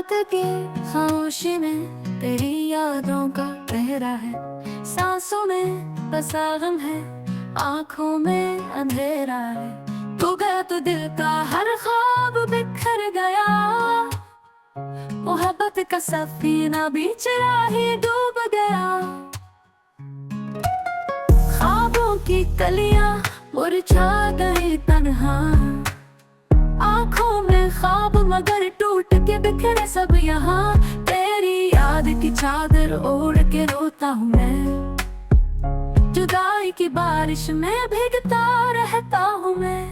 रात के खामोशी में तेरी यादों का गहरा है, सांसों में बसा गम है, आंखों में अंधेरा है। तू गया तो दिल का हर ख्वाब बिखर गया, मोहब्बत का सफीना बीच राही डूब गया। ख्वाबों की कलियां मुरझा गई तन्हा, आंखों में ख्वाब मगर टूट के बिखरे सब यहाँ। तेरी याद की चादर ओढ़ के रोता हूँ मैं, जुदाई की बारिश में भीगता रहता हूँ मैं।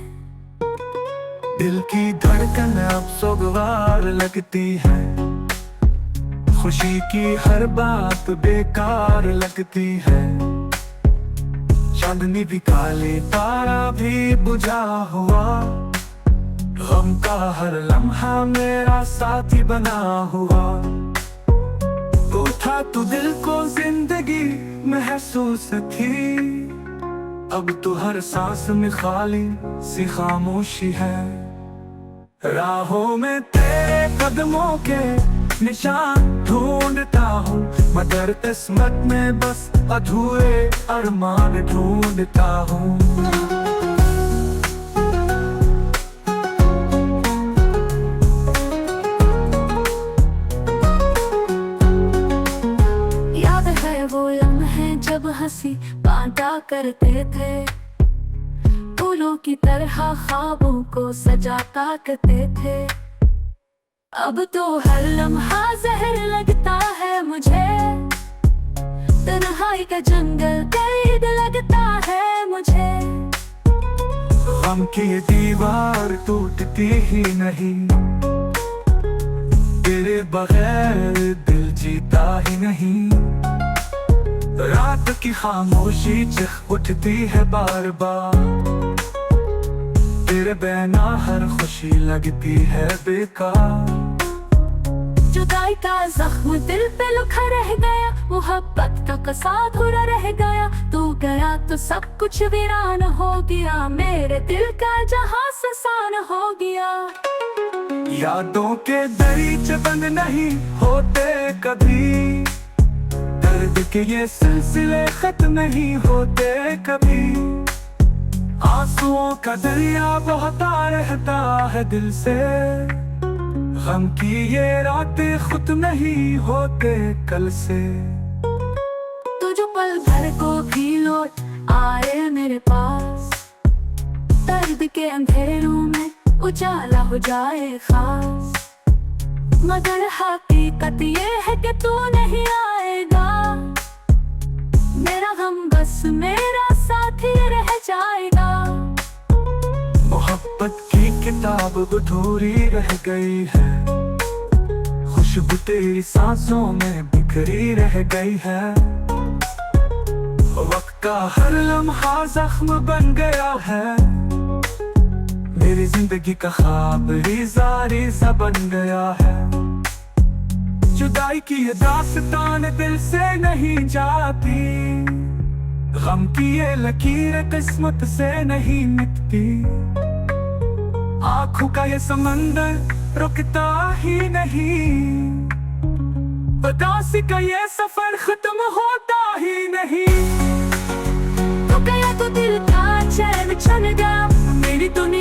दिल की धड़कन अब सोगवार लगती है, खुशी की हर बात बेकार लगती है। चांदनी भी काले तारा भी बुझा हुआ, गम का हर लम्हा मेरा साथी बना हुआ। तू था तो दिल को जिंदगी महसूस थी, अब तो हर सांस में खाली सी खामोशी है। राहों में तेरे कदमों के निशान ढूंढता हूँ, मगर किस्मत में बस अधूरे अरमान ढूंढता हूँ। जब हंसी बांटा करते थे, फूलों की तरह ख्वाबों को सजाता करते थे। अब तो हर लम्हा जहर लगता है मुझे, तन्हाई का जंगल कैद लगता है मुझे। गम की ये दीवार टूटती ही नहीं, तेरे बगैर दिल जीता ही नहीं। रात की खामोशी चीख उठती है बार बार, तेरे बिना हर खुशी लगती है बेकार। जुदाई का जख्म दिल पे लुखा रह गया, मोहब्बत का कसा अधूरा रह गया। तू गया तो सब कुछ वीरान हो गया, मेरे दिल का जहां सुनसान हो गया। यादों के दरीचे बंद नहीं होते कभी, दर्द के ये सिलसिले खत्म नहीं होते कभी। आंसुओं का दरिया बहता रहता है दिल से, गम की ये रातें खुद नहीं होते कल से। तू जो पल भर को भी लौट आए मेरे पास, दर्द के अंधेरों में उजाला हो जाए खास। मगर हकीकत ये है कि तू नहीं आएगा, मेरा गम बस मेरा साथी रह जाएगा। मोहब्बत की किताब अधूरी रह गई है, खुशबू तेरी सांसों में बिखरी रह गई है। वक्त का हर लम्हा जख्म बन गया है, मेरी जिंदगी का ख्वाब रिज़ा सा बन गया है। जुदाई की ये दास्तान दिल से नहीं जाती, गम की ये लकीर किस्मत से नहीं मिटती। आंखों का ये समंदर रुकता ही नहीं, उदासी का ये सफर खत्म होता ही नहीं। तू गया तो दिल का चैन छन गया, मेरी दुनिया